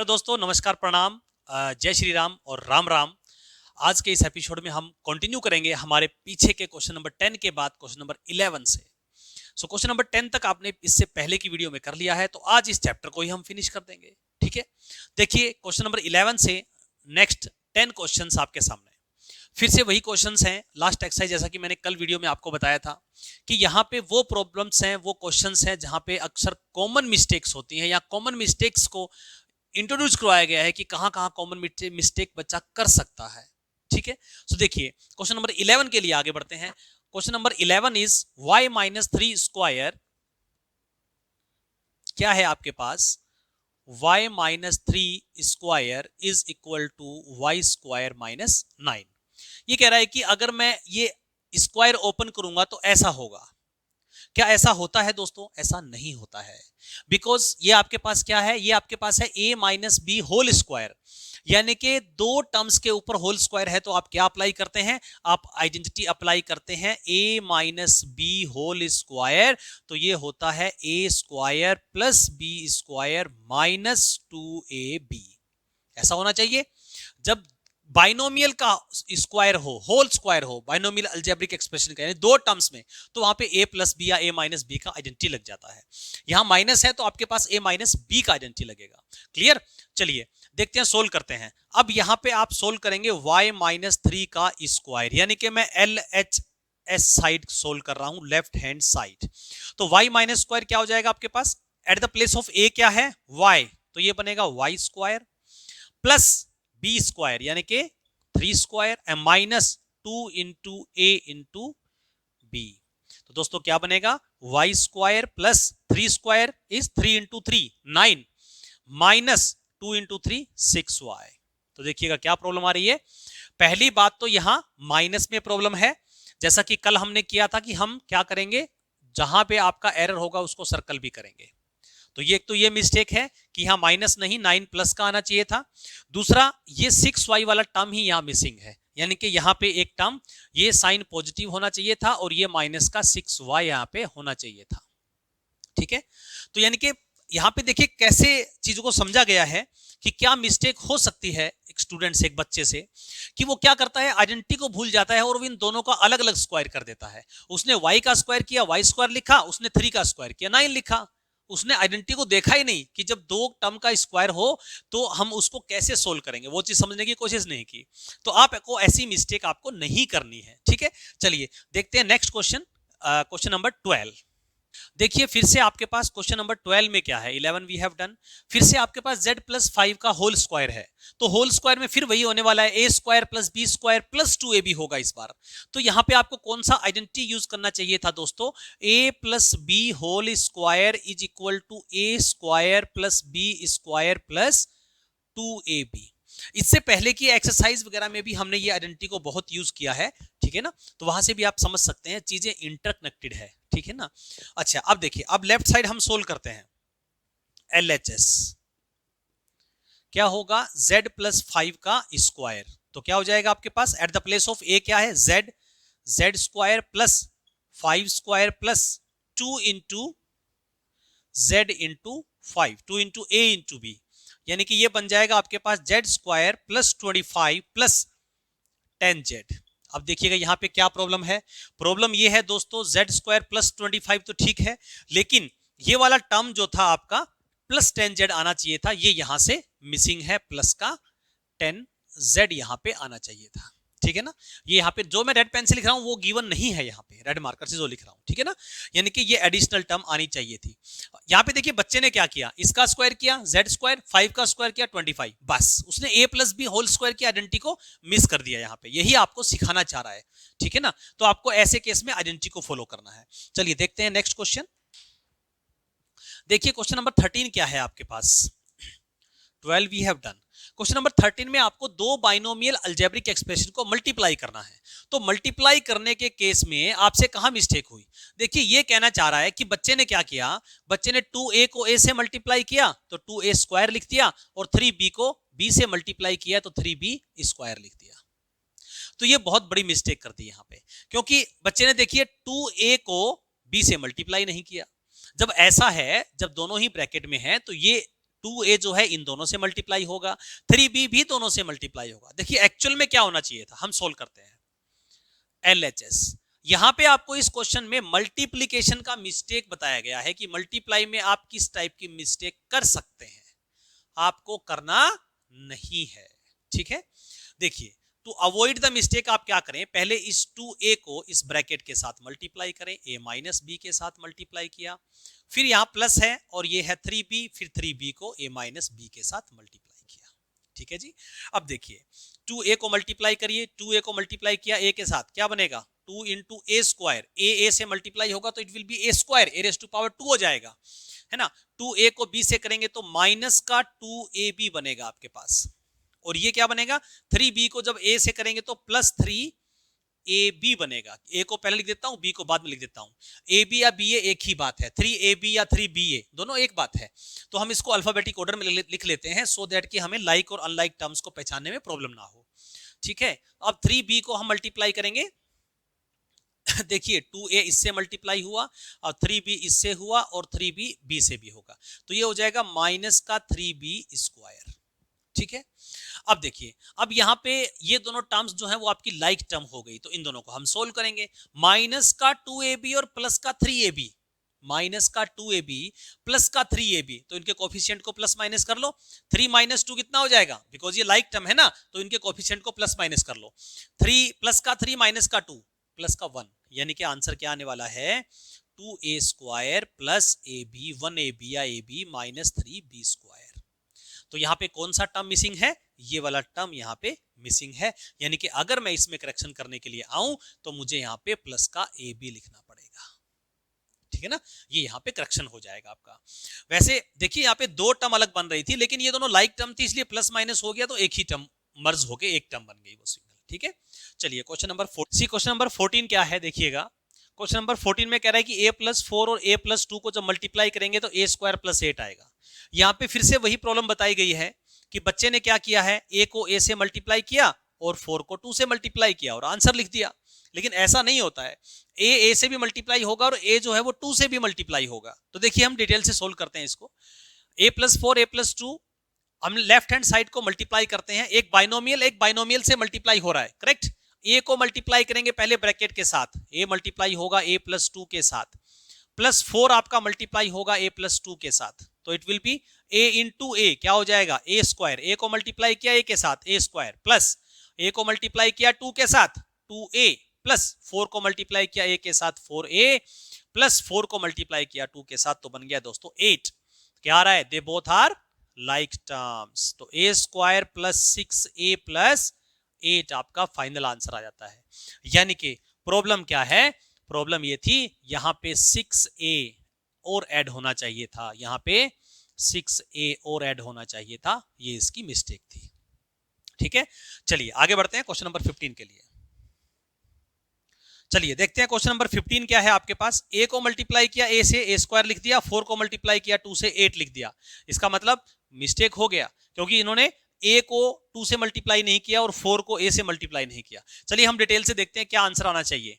दोस्तों, नमस्कार, प्रणाम, जय श्री राम और राम राम। आज के इस एपिसोड में हम कंटिन्यू करेंगे हमारे पीछे के क्वेश्चन नंबर 10 के बाद क्वेश्चन नंबर 11 से। क्वेश्चन नंबर 10 तक आपने इससे पहले की वीडियो में कर लिया है, तो आज इस चैप्टर को ही हम फिनिश कर देंगे। ठीक है, देखिए क्वेश्चन नंबर 11 से नेक्स्ट 10 क्वेश्चंस आपके सामने फिर से वही क्वेश्चंस हैं, लास्ट एक्सरसाइज, जैसा कि मैंने कल वीडियो में आपको बताया था कि यहाँ पे वो प्रॉब्लम्स हैं, वो क्वेश्चंस हैं जहाँ पे अक्सर कॉमन मिस्टेक्स होती हैं या कॉमन मिस्टेक्स को इंट्रोड्यूस करवाया गया है कि कहां कहां कॉमन मिस्टेक बच्चा कर सकता है। ठीक है, तो देखिए क्वेश्चन नंबर 11 के लिए आगे बढ़ते हैं। Question number 11 is y minus 3 square, क्या है आपके पास, y minus 3 square is equal to y square minus 9। ये कह रहा है कि अगर मैं ये स्क्वायर ओपन करूंगा तो ऐसा होगा। क्या ऐसा होता है दोस्तों? ऐसा नहीं होता है, बिकॉज ये आपके पास क्या है, ये आपके पास है a minus b whole square, यानी कि दो टर्म्स के ऊपर होल स्क्वायर है, तो आप क्या अप्लाई करते हैं, आप आइडेंटिटी अप्लाई करते हैं a minus b whole square, तो ये होता है a square plus B square minus 2ab। ऐसा होना चाहिए। जब बाइनोमियल का स्क्वायर हो, होल स्क्वायर हो, बाइनोमियल अलजेब्रिक एक्सप्रेशन का, यानी दो टर्म्स में, तो वहां पे a प्लस बी या a माइनस बी का आइडेंटिटी लग जाता है। यहां माइनस है तो आपके पास a माइनस बी का आइडेंटिटी लगेगा। क्लियर? चलिए देखते हैं, सोल्व करते हैं। अब यहां पे आप सोल्व करेंगे y माइनस 3 का स्क्वायर, यानी कि मैं LHS साइड सोल्व कर रहा हूं, लेफ्ट हैंड साइड। तो y माइनस स्क्वायर क्या हो जाएगा आपके पास, at the place of a क्या है, y, तो ये बनेगा y square plus B square यानी कि 3 square and minus 2 into A into B. तो दोस्तों क्या बनेगा, y square plus 3 square is 3 into 3 9 minus 2 into 3 6y। तो देखिएगा क्या प्रॉब्लम आ रही है। पहली बात तो यहां माइनस में प्रॉब्लम है, जैसा कि कल हमने किया था कि हम क्या करेंगे, जहां पे आपका एरर होगा उसको सर्कल भी करेंगे। तो ये मिस्टेक है कि यहां माइनस नहीं 9 प्लस का आना चाहिए था। दूसरा, ये 6y वाला टर्म ही यहां मिसिंग है, यानी कि यहां पे एक टर्म ये साइन पॉजिटिव होना चाहिए था और ये माइनस का 6y यहां पे होना चाहिए था। ठीक है, तो यानी कि यहां पे देखिए कैसे चीजों को समझा गया है कि क्या मिस्टेक हो सकती है एक स्टूडेंट से, एक बच्चे से, कि वो क्या करता है, आइडेंटिटी को भूल जाता है और इन दोनों का अलग अलग स्क्वायर कर देता है। उसने y का स्क्वायर किया, y स्क्वायर लिखा, उसने 3 का स्क्वायर किया, 9 लिखा। उसने आइडेंटिटी को देखा ही नहीं कि जब दो टर्म का स्क्वायर हो तो हम उसको कैसे सोल्व करेंगे, वो चीज समझने की कोशिश नहीं की। तो आपको ऐसी मिस्टेक आपको नहीं करनी है। ठीक है, चलिए देखते हैं नेक्स्ट क्वेश्चन, क्वेश्चन नंबर 12। देखिए फिर से आपके पास क्वेश्चन नंबर 12 में क्या है, 11 वी हैव डन। फिर से आपके पास z प्लस 5 का होल स्क्वायर है, तो होल स्क्वायर में फिर वही होने वाला है, a square plus B square plus 2ab होगा इस बार। तो यहां पे आपको कौन सा आइडेंटिटी यूज करना चाहिए था दोस्तों, a plus b whole square is equal to a square plus B square plus 2ab। इससे पहले की एक्सरसाइज वगैरह में भी हमने ये आइडेंटिटी को बहुत यूज किया है। ठीक है ना, तो वहां से भी आप समझ सकते हैं चीजें इंटरकनेक्टेड है। ठीक है ना, अच्छा अब देखिए, अब लेफ्ट साइड हम सोल्व करते हैं। LHS क्या होगा, z प्लस 5 का स्क्वायर, तो क्या हो जाएगा आपके पास, at the place of a क्या है, z square plus 5 square plus 2 into z into 5, 2 into a into b, यानी कि ये बन जाएगा आपके पास z square plus 25 plus 10z। अब देखिएगा यहां पे क्या प्रॉब्लम है, प्रॉब्लम ये है दोस्तों, z स्क्वायर प्लस 25 तो ठीक है, लेकिन ये वाला टर्म जो था आपका प्लस 10z आना चाहिए था, ये यहां से मिसिंग है, प्लस का 10z यहां पे आना चाहिए था। ठीक है ना, ये यहाँ पे जो मैं रेड पेन से लिख रहा हूं वो गिवन नहीं है, यहाँ पे रेड मार्कर से जो लिख रहा हूं। ठीक है ना, यानी कि ये एडिशनल टर्म आनी चाहिए थी। यहाँ पे देखिए बच्चे ने क्या किया, इसका स्क्वायर किया, z स्क्वायर, 5 का स्क्वायर किया 25, बस उसने a plus b whole square की आइडेंटिटी को मिस कर दिया। यहाँ पे यही आपको सिखाना चाह रहा है। ठीक है ना, तो आपको ऐसे केस में आइडेंटिटी को फॉलो करना है। चलिए देखते हैं नेक्स्ट क्वेश्चन। देखिए क्वेश्चन नंबर 13 क्या है आपके पास, 12 we have done. Question number 13 में आपको दो बाइनोमियल अलजेब्रिक एक्सप्रेशन को मल्टीप्लाई करना है। तो मल्टीप्लाई करने के केस में आपसे कहां मिस्टेक हुई, देखिए ये कहना चाह रहा है कि बच्चे ने क्या किया, बच्चे ने 2a को a से मल्टीप्लाई किया तो 2a स्क्वायर लिख दिया, और 3b को b से मल्टीप्लाई किया तो 3b स्क्वायर लिख दिया। तो ये बहुत बड़ी मिस्टेक कर दी यहां पे, क्योंकि बच्चे ने देखिए 2a को b से मल्टीप्लाई नहीं किया। जब ऐसा है, जब दोनों ही ब्रैकेट में है, तो ये 2a जो है इन दोनों से मल्टीप्लाई होगा, 3b भी दोनों से मल्टीप्लाई होगा। देखिए एक्चुअल में क्या होना चाहिए था, हम सोल्व करते हैं। LHS यहां पे आपको इस क्वेश्चन में मल्टीप्लीकेशन का मिस्टेक बताया गया है कि मल्टीप्लाई में आप किस टाइप की मिस्टेक कर सकते हैं, आपको करना नहीं है। ठीक है, देखिए टू अवॉइड द मिस्टेक आप क्या करें, पहले इस 2a को इस ब्रैकेट के साथ मल्टीप्लाई करें, a माइनस बी के साथ मल्टीप्लाई किया, फिर यहां प्लस है और ये है 3b, फिर 3b को a माइनस बी के साथ मल्टीप्लाई किया। ठीक है जी, अब देखिए 2a को मल्टीप्लाई करिए, 2a को मल्टीप्लाई किया a के साथ, क्या बनेगा 2 इंटू ए स्क्वायर, a से मल्टीप्लाई होगा तो it will be a square, a raise to power 2 हो जाएगा, है ना। 2a को b से करेंगे तो माइनस का 2ab बनेगा आपके पास, और ये क्या बनेगा 3b को जब a से करेंगे तो प्लस 3ab बनेगा। a को पहले लिख देता हूं, b को बाद में लिख देता हूं। ab या ba एक ही बात है, 3ab या 3ba दोनों एक बात है, तो हम इसको अल्फाबेटिक ऑर्डर में लिख लेते हैं सो दैट कि हमें लाइक और अनलाइक टर्म्स को पहचानने में प्रॉब्लम ना हो। ठीक है, अब 3b को हम मल्टीप्लाई करेंगे देखिए 2a इससे मल्टीप्लाई हुआ और 3b इससे हुआ और 3b b से भी होगा, तो ये हो जाएगा माइनस का 3b स्क्वायर। ठीक है, अब देखिए अब यहां पे ये दोनों टर्म्स जो है वो आपकी लाइक टर्म हो गई, तो इन दोनों को हम सोल्व करेंगे। माइनस का 2ab और प्लस का 3ab, माइनस का 2ab प्लस का 3ab, तो इनके कोफिशिएंट को प्लस माइनस कर लो। 3 माइनस 2 कितना हो जाएगा, बिकॉज ये लाइक टर्म है ना, तो इनके कोफिशिएंट को प्लस माइनस कर लो। 3 प्लस का 3 माइनस का 2 प्लस का 1, यानी कि आंसर क्या आने वाला है 2a square plus ab, 1ab या ab माइनस 3b स्क्वायर। तो यहाँ पे कौन सा टर्म मिसिंग है, ये वाला टर्म यहाँ पे मिसिंग है, यानी कि अगर मैं इसमें करेक्शन करने के लिए आऊं तो मुझे यहाँ पे प्लस का ab लिखना पड़ेगा। ठीक है ना, ये यहाँ पे करेक्शन हो जाएगा आपका। वैसे देखिए यहाँ पे दो टर्म अलग बन रही थी, लेकिन ये दोनों लाइक टर्म थी इसलिए प्लस माइनस हो गया, तो एक ही टर्म मर्ज होके एक टर्म बन गई वो सिग्नल। ठीक है, चलिए क्वेश्चन नंबर 14। क्वेश्चन नंबर 14 क्या है देखिएगा, क्वेश्चन नंबर 14 में कह रहा है कि a प्लस 4 और a प्लस 2 को जब मल्टीप्लाई करेंगे तो a स्क्वायर प्लस 8 आएगा। यहाँ पे फिर से वही प्रॉब्लम बताई गई है कि बच्चे ने क्या किया है, a को a से मल्टीप्लाई किया और 4 को 2 से मल्टीप्लाई किया और आंसर लिख दिया, लेकिन ऐसा नहीं होता है, a से भी मल्टीप्लाई होगा और a जो है वो 2 से भी मल्टीप्लाई होगा। तो देखिए हम डिटेल से सोल्व करते हैं इसको। a प्लस 4 a प्लस 2, हम लेफ्ट हैंड साइड को मल्टीप्लाई करते हैं, एक बाइनोमियल से मल्टीप्लाई हो रहा है, करेक्ट। a को मल्टीप्लाई करेंगे पहले ब्रैकेट के साथ, a मल्टीप्लाई होगा a प्लस 2 के साथ, प्लस 4 आपका मल्टीप्लाई होगा a प्लस 2 के साथ, तो it will be a into a, क्या हो जाएगा a स्क्वायर, a को मल्टीप्लाई किया a के साथ a स्क्वायर, प्लस a को मल्टीप्लाई किया 2 के साथ 2a, प्लस 4 को मल्टीप्लाई किया a के साथ 4a, प्लस 4 को मल्टीप्लाई किया 2 के साथ, तो बन गया दोस्तों 8। क्या आ रहा है, they both are like terms, तो a square plus 6a plus 8 आपका फाइनल आंसर आ जाता है। यानी कि प्रॉब्लम क्या है, प्रॉब्लम ये थी यहां पे 6a और ऐड होना चाहिए था, यहां पे 6a और ऐड होना चाहिए था, ये इसकी मिस्टेक थी। ठीक है, चलिए आगे बढ़ते हैं क्वेश्चन नंबर 15 के लिए। चलिए देखते हैं क्वेश्चन नंबर 15 क्या है आपके पास। a को मल्टीप्लाई किया a से, a स्क्वायर लिख दिया, 4 को मल्टीप्लाई किया 2 से 8 लिख दिया। इसका मतलब मिस्टेक हो गया क्योंकि इन्होंने a को 2 से मल्टीप्लाई नहीं किया और 4 को a से मल्टीप्लाई नहीं किया। चलिए हम डिटेल से देखते हैं क्या आंसर आना चाहिए।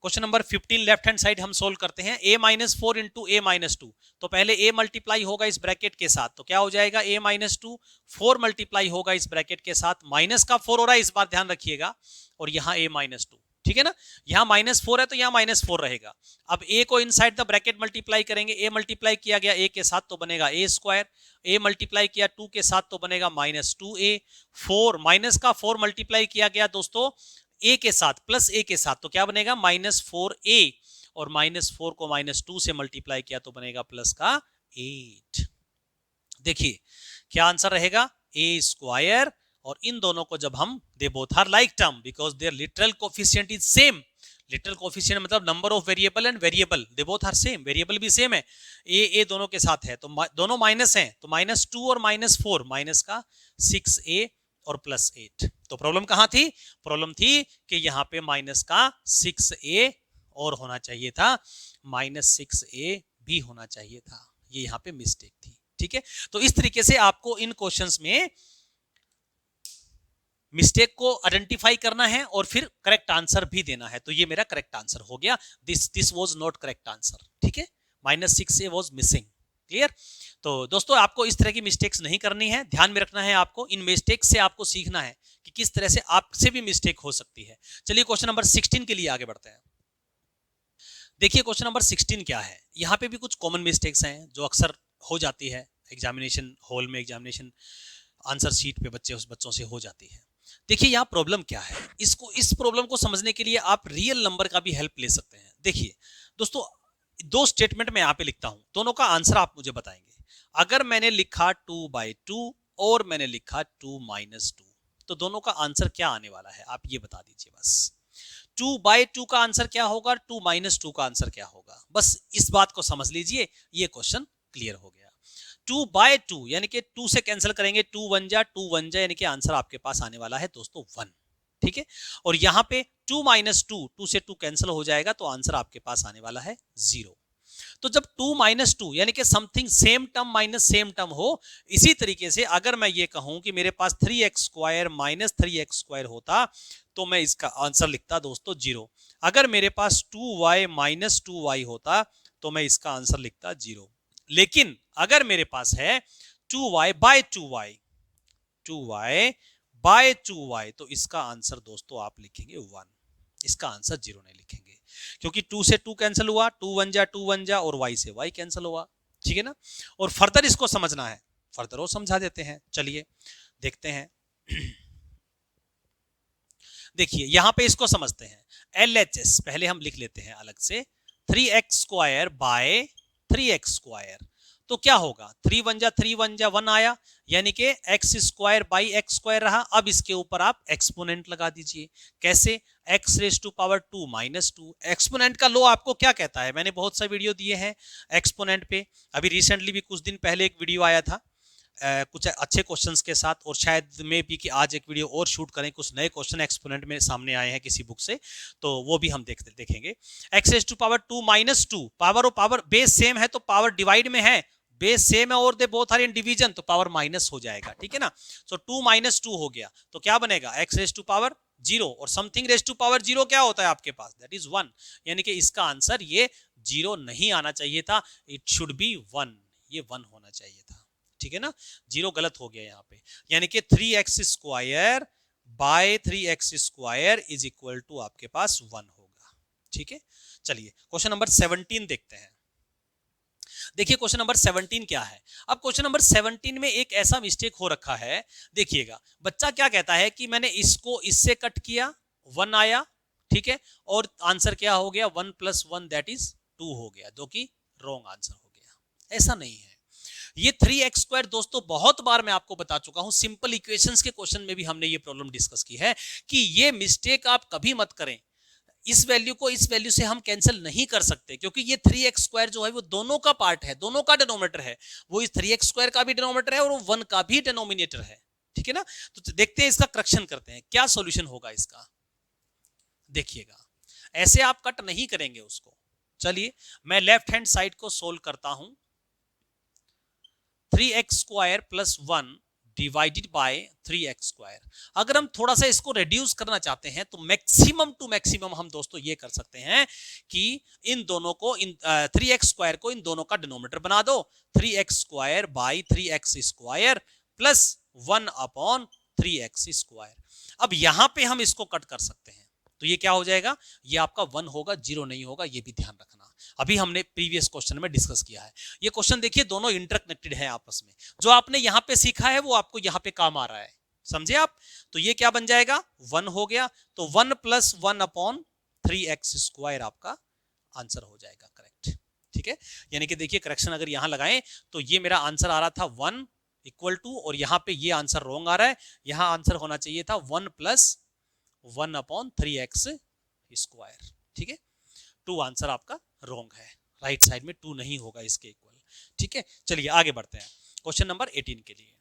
Question number 15 left hand side हम सोल्व करते हैं। a minus 4 into a minus 2, तो पहले a मल्टीप्लाई होगा इस ब्रैकेट के साथ, तो क्या हो जाएगा a माइनस 2, 4 मल्टीप्लाई होगा इस ब्रैकेट के साथ, माइनस का 4 हो रहा है इस बार ध्यान रखिएगा, और यहाँ a माइनस 2, ठीक है ना, यहाँ माइनस 4 है तो यहाँ माइनस 4 रहेगा। अब a को इनसाइड द ब्रैकेट मल्टीप्लाई करेंगे, a मल्टीप्लाई किया गया a के साथ तो बनेगा a स्क्वायर, a मल्टीप्लाई किया 2 के साथ तो बनेगा माइनस 2a, 4 माइनस का 4 मल्टीप्लाई किया गया दोस्तों a के साथ प्लस a के साथ, तो क्या बनेगा माइनस 4a, और माइनस 4 को माइनस 2 से मल्टीप्लाई किया तो बनेगा प्लस का 8। देखिए क्या आंसर रहेगा a स्क्वायर, और इन दोनों को जब हम, they both are like term because their literal coefficient is same. Literal coefficient मतलब number of variable and variable, they both are same, variable भी सेम है, a दोनों के साथ है, तो दोनों माइनस हैं, तो माइनस 2 और माइनस 4, माइनस का 6a और प्लस 8। तो प्रॉब्लम कहां थी, प्रॉब्लम थी कि यहां पे माइनस का 6a और होना चाहिए था, माइनस 6a भी होना चाहिए था, ये यहां पे मिस्टेक थी। ठीक है, तो इस तरीके से आपको इन क्वेश्चंस में मिस्टेक को आइडेंटिफाई करना है और फिर करेक्ट आंसर भी देना है। तो ये मेरा करेक्ट आंसर हो गया, this was not correct answer. ठीक है, minus 6a was missing. Clear? तो दोस्तों आपको इस तरह की मिस्टेक्स नहीं करनी है, ध्यान में रखना है आपको, इन मिस्टेक्स से आपको सीखना है कि किस तरह से आपसे भी मिस्टेक हो सकती है। चलिए क्वेश्चन नंबर 16 के लिए आगे बढ़ते हैं। देखिए क्वेश्चन नंबर 16 क्या है, यहाँ पे भी कुछ कॉमन मिस्टेक्स हैं जो अक्सर हो जाती है एग्जामिनेशन हॉल में, एग्जामिनेशन आंसर शीट पे बच्चों से हो जाती है। देखिए यहाँ प्रॉब्लम क्या है, इस प्रॉब्लम को समझने के लिए आप रियल नंबर का भी हेल्प ले सकते हैं। देखिए दोस्तों, दो स्टेटमेंट में यहाँ पे लिखता हूं, दोनों का आंसर आप मुझे बताएंगे। अगर मैंने लिखा 2/2 और मैंने लिखा 2-2, तो दोनों का आंसर क्या आने वाला है, आप ये बता दीजिए बस। 2/2 का आंसर क्या होगा, 2-2 का आंसर क्या होगा, बस इस बात को समझ लीजिए, ये क्वेश्चन क्लियर हो गया। 2/2 यानी कि 2 से कैंसिल करेंगे, 2 1 जा 2 1 जा, यानी कि आंसर आपके पास आने वाला है दोस्तों 1, ठीक है। और यहां पे 2-2, 2 से 2 कैंसिल हो जाएगा, तो आंसर आपके पास आने वाला है 0। तो जब 2-2 यानी कि something same term minus same term हो, इसी तरीके से अगर मैं ये कहूं कि मेरे पास 3x² माइनस 3x² होता, तो मैं इसका आंसर लिखता दोस्तों 0। अगर मेरे पास 2y माइनस 2y होता, तो मैं इसका आंसर लिखता 0। लेकिन अगर मेरे पास है 2y bye 2y, 2y bye 2y, तो इसका आंसर दोस्तों आप लिखेंगे 1, इसका आंसर 0 नहीं लिखेंगे, क्योंकि 2 से 2 कैंसिल हुआ, 2 1 जा 2 1 जा, और y से y कैंसिल हुआ, ठीक है ना। और फर्दर इसको समझना है, फर्दर वो समझा देते हैं, चलिए देखते हैं। देखिए यहां पे इसको समझते हैं, LHS पहले हम लिख लेते हैं अलग से, 3x² बाय 3x², तो क्या होगा, 3 1 जा 3 1 जा 1 आया, यानी कि x² बाई x² रहा। अब इसके ऊपर आप एक्सपोनेंट लगा दीजिए, कैसे, x⁻² माइनस 2। एक्सपोनेंट का लो आपको क्या कहता है, मैंने बहुत सा वीडियो दिए हैं एक्सपोनेंट पे, अभी रिसेंटली भी कुछ दिन पहले एक वीडियो आया था कुछ अच्छे क्वेश्चंस के साथ, और शायद में भी कि आज एक वीडियो और शूट करें, कुछ नए क्वेश्चन एक्सपोनेंट में सामने आए हैं किसी बुक से, तो वो भी हम देखेंगे। x⁻² माइनस 2, पावर और पावर बेस सेम है तो पावर डिवाइड में है, बेस सेम है और they both are in division, तो पावर माइनस हो जाएगा, ठीक है ना। सो 2-2 हो गया, तो क्या बनेगा, x⁻0, और समथिंग ⁻0 क्या होता है आपके पास, दैट इज 1, यानी कि इसका आंसर ये 0 नहीं आना चाहिए था, इट शुड बी 1, ये 1 होना चाहिए था, ठीक है ना। 0 गलत हो गया यहाँ पे, यानी कि 3x² bye 3x² is equal to आपके पास 1 होगा, ठीक है। चलिए क्वेश्चन नंबर 17 देखते हैं। देखिए क्वेश्चन नंबर 17 क्या है। अब क्वेश्चन नंबर 17 में एक ऐसा मिस्टेक हो रखा है, देखिएगा बच्चा क्या कहता है कि मैंने इसको इससे कट किया, 1 आया, ठीक है, और आंसर क्या हो गया, 1 + 1 दैट इज 2 हो गया, जो कि रॉन्ग आंसर हो गया। ऐसा नहीं है, ये 3x² दोस्तों बहुत बार मैं आपको बता चुका हूं, सिंपल इक्वेशंस के क्वेश्चन में भी हमने ये प्रॉब्लम डिस्कस की है कि ये मिस्टेक आप कभी मत करें। इस वैल्यू को इस वैल्यू से हम कैंसिल नहीं कर सकते, क्योंकि ये 3x² जो है वो दोनों का पार्ट है, दोनों का डिनोमिनेटर है, वो इस 3x² का भी डिनोमिनेटर है और 1 का भी डिनोमिनेटर है, ठीक है ना। तो देखते हैं इसका करेक्शन करते हैं, क्या सॉल्यूशन होगा इसका। देखिएगा ऐसे आप कट नहीं करेंगे उसको, चलिए मैं लेफ्ट हैंड साइड को सोल्व करता हूं। 3x² + 1 divided by 3x²। अगर हम थोड़ा सा इसको रिड्यूस करना चाहते हैं तो मैक्सिमम टू मैक्सिमम हम दोस्तों ये कर सकते हैं कि इन दोनों को 3x² को इन दोनों का डिनोमिनेटर बना दो, 3x² by 3x² plus 1/3x²। अब यहां पे हम इसको कट कर सकते हैं, तो ये क्या हो जाएगा, ये आपका 1 होगा, 0 नहीं होगा, ये भी ध्यान रखना। अभी हमने प्रीवियस क्वेश्चन में डिस्कस किया है। ये क्वेश्चन देखिए दोनों इंटरकनेक्टेड है आपस में, जो आपने यहां पे सीखा है वो आपको यहां पे काम आ रहा है, समझे आप। तो ये क्या बन जाएगा, 1 हो गया, तो 1 + 1/3x² आपका आंसर हो जाएगा करेक्ट, ठीक है। यानी कि देखिए करेक्शन अगर यहां लगाएं तो ये मेरा आंसर आ रहा था 1 = और यहां पे ये आंसर रॉन्ग आ रहा है, यहां आंसर होना चाहिए था 1 + 1/3x², ठीक है। 2 आंसर आपका रॉन्ग है, राइट साइड में 2 नहीं होगा इसके इक्वल, ठीक है। चलिए आगे बढ़ते हैं क्वेश्चन नंबर 18 के लिए।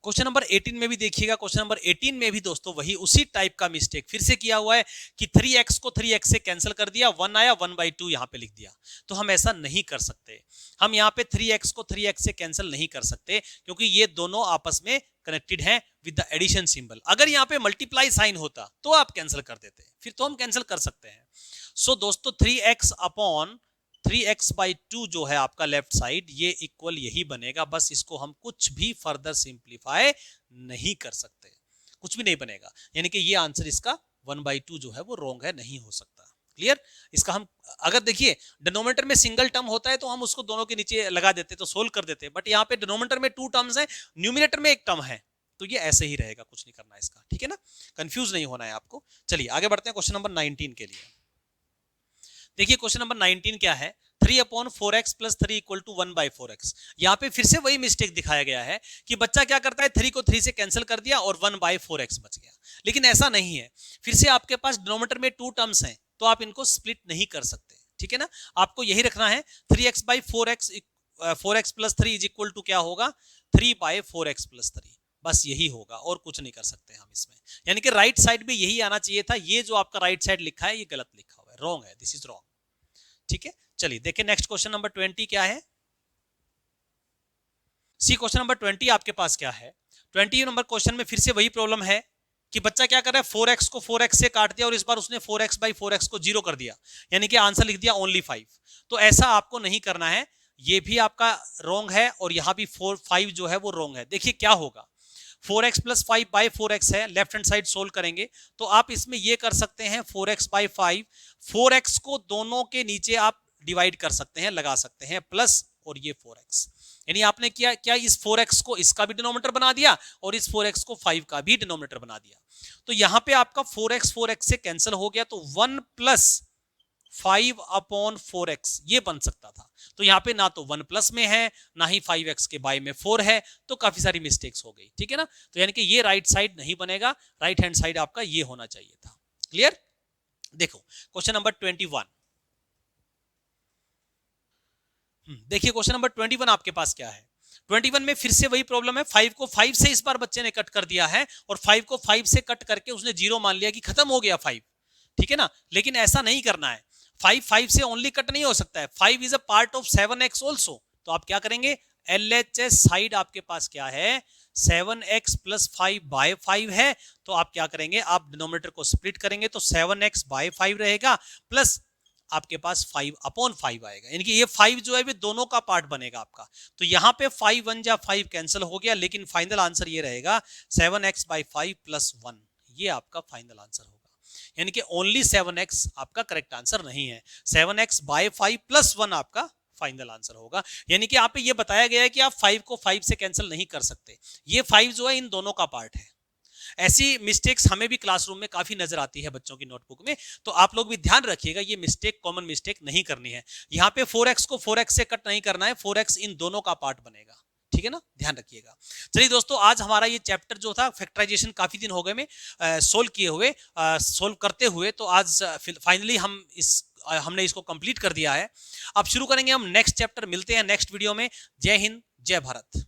क्वेश्चन नंबर 18 में भी देखिएगा, क्वेश्चन नंबर 18 में भी दोस्तों वही उसी टाइप का मिस्टेक फिर से किया हुआ है कि 3x को 3x से कैंसिल कर दिया, 1 आया, 1/2 यहां पे लिख दिया। तो हम ऐसा नहीं कर सकते, हम यहां पे 3x को 3x से कैंसिल नहीं कर सकते, क्योंकि ये दोनों आपस में कनेक्टेड हैं विद द एडिशन सिंबल। अगर यहां पे मल्टीप्लाई साइन होता तो आप कैंसिल कर देते, फिर तो हम कैंसिल कर सकते हैं। सो दोस्तों 3x 3x/2 जो है आपका लेफ्ट साइड, ये इक्वल यही बनेगा, बस इसको हम कुछ भी फर्दर सिंप्लीफाई नहीं कर सकते, कुछ भी नहीं बनेगा, यानी कि ये आंसर इसका 1/2 जो है वो रॉन्ग है, नहीं हो सकता। क्लियर? इसका हम अगर देखिए डिनोमिनेटर में सिंगल टर्म होता है तो हम उसको दोनों के नीचे लगा देते तो सोल्व कर देते, बट यहाँ पे डिनोमिनेटर में 2 टर्म्स है, न्यूमिनेटर में 1 टर्म है, तो ये ऐसे ही रहेगा, कुछ नहीं करना है इसका, ठीक है ना, कंफ्यूज नहीं होना है आपको। चलिए आगे बढ़ते हैं क्वेश्चन नंबर 19 के लिए। देखिए क्वेश्चन नंबर 19 क्या है, 3/4x + 3 = 1/4x। यहाँ पे फिर से वही मिस्टेक दिखाया गया है कि बच्चा क्या करता है, 3 को 3 से कैंसिल कर दिया और 1/4x बच गया, लेकिन ऐसा नहीं है। फिर से आपके पास डिनोमिनेटर में 2 टर्म्स हैं तो आप इनको स्प्लिट नहीं कर सकते, ठीक है ना, आपको यही रखना है 3x/4x 4x + 3 = क्या होगा, 3/4x + 3, बस यही होगा और कुछ नहीं कर सकते हम इसमें, यानी कि राइट साइड भी यही आना चाहिए था, ये जो आपका राइट साइड लिखा है ये गलत लिखा हुआ है, रॉन्ग है, दिस इज रॉन्ग, ठीक है। चलिए देखिए नेक्स्ट क्वेश्चन नंबर 20 क्या है। सी क्वेश्चन नंबर 20 आपके पास क्या है, 20 नंबर क्वेश्चन में फिर से वही प्रॉब्लम है कि बच्चा क्या कर रहा है, 4x को 4x से काट दिया और इस बार उसने 4x/4x को 0 कर दिया, यानी कि आंसर लिख दिया ओनली 5। तो ऐसा आपको नहीं करना है, ये भी आपका रॉन्ग है और यहां भी 5 जो है वो रॉन्ग है। देखिए क्या होगा, 4x + 5/4x है, लेफ्ट हैंड साइड सोल्व करेंगे तो आप इसमें ये कर सकते हैं 4x/5, 4x को दोनों के नीचे आप डिवाइड कर सकते हैं, लगा सकते हैं प्लस, और ये 4x, यानी आपने क्या इस 4x को इसका भी डिनोमिनेटर बना दिया और इस 4x को 5 का भी डिनोमिनेटर बना दिया। तो यहां पे आपका 4x से कैंसिल हो गया, तो 1 + 5/4x ये बन सकता था। तो यहाँ पे ना तो 1 प्लस में है ना ही 5x के बाय में 4 है, तो काफी सारी मिस्टेक्स हो गई, ठीक है ना। तो यानी कि ये राइट साइड नहीं बनेगा, राइट हैंड साइड आपका ये होना चाहिए था। क्लियर? देखो क्वेश्चन नंबर 21, देखिए क्वेश्चन नंबर 21 आपके पास क्या है। 21 में फिर से वही प्रॉब्लम है, 5 को 5 से इस बार बच्चे ने कट कर दिया है और 5 को 5 से कट करके उसने 0 मान लिया कि खत्म हो गया 5, ठीक है ना, लेकिन ऐसा नहीं करना है, 5 से ओनली कट नहीं हो सकता है, 5 is a part of 7x also. तो आप क्या करेंगे, LHS साइड आपके पास क्या है, 7x + 5/5 है, तो आप क्या करेंगे, आप डिनोमिनेटर को स्प्लिट करेंगे तो 7x/5 रहेगा प्लस आपके पास 5/5 आएगा, यानी कि ये 5 जो है दोनों का पार्ट बनेगा आपका। तो यहाँ पे 5 1 जा 5 कैंसिल हो गया, लेकिन फाइनल आंसर ये रहेगा 7x/5 + 1, ये आपका फाइनल आंसर होगा, यानी कि ओनली 7x आपका करेक्ट आंसर नहीं है, 7x/5 + 1 आपका फाइनल आंसर होगा। यानी कि यहाँ पे ये बताया गया है कि आप 5 को 5 से कैंसिल नहीं कर सकते, ये 5 जो है इन दोनों का पार्ट है। ऐसी मिस्टेक्स हमें भी क्लासरूम में काफी नजर आती है बच्चों की नोटबुक में, तो आप लोग भी ध्यान रखिएगा, ये मिस्टेक कॉमन मिस्टेक नहीं करनी है। यहाँ पे 4x को 4x से कट नहीं करना है, 4x इन दोनों का पार्ट बनेगा, ठीक है ना, ध्यान रखिएगा। चलिए दोस्तों, आज हमारा ये चैप्टर जो था फैक्टराइजेशन काफी दिन हो गए में सोल्व किए हुए, सोल्व करते हुए, तो आज फाइनली हमने इसको कंप्लीट कर दिया है। अब शुरू करेंगे हम नेक्स्ट चैप्टर, मिलते हैं नेक्स्ट वीडियो में। जय हिंद, जय भारत।